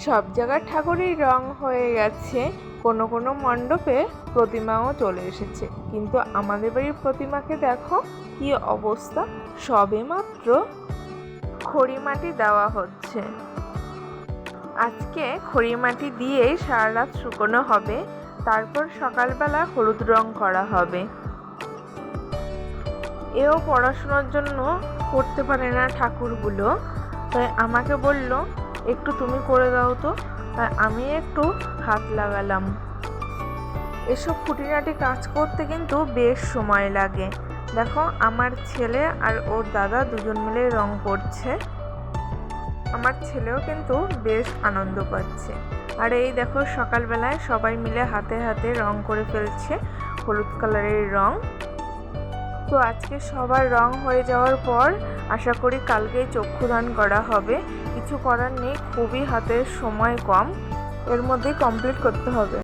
সব জায়গার ঠাকুরই রং হয়ে গেছে, কোনো কোনো মণ্ডপে প্রতিমাও চলে এসেছে, কিন্তু আমাদের বাড়ির প্রতিমাকে দেখো কি অবস্থা। সবে মাত্র খড়ি মাটি দেওয়া হচ্ছে। আজকে খড়ি মাটি দিয়েই সারা রাত শুকনো হবে, তারপর সকালবেলা হলুদ রং করা হবে। এও পড়াশোনার জন্য করতে পারে না ঠাকুরগুলো, তাই আমাকে বলল একটু তুমি করে দাও তো, তাই আমি একটু হাত লাগালাম। এসব খুঁটিনাটি কাজ করতে কিন্তু বেশ সময় লাগে। দেখো আমার ছেলে আর ওর দাদা দুজন মিলে রং করছে। আমার ছেলেও কিন্তু বেশ আনন্দ পাচ্ছে। আর এই দেখো সকালবেলায় সবাই মিলে হাতে হাতে রং করে ফেলছে, হলুদ কালারের রং। তো আজকে সবার রং হয়ে যাওয়ার পর আশা করি কালকেই চক্ষুদান করা হবে। কিছু করার নেই, খুবই হাতের সময় কম, এর মধ্যেই কমপ্লিট করতে হবে।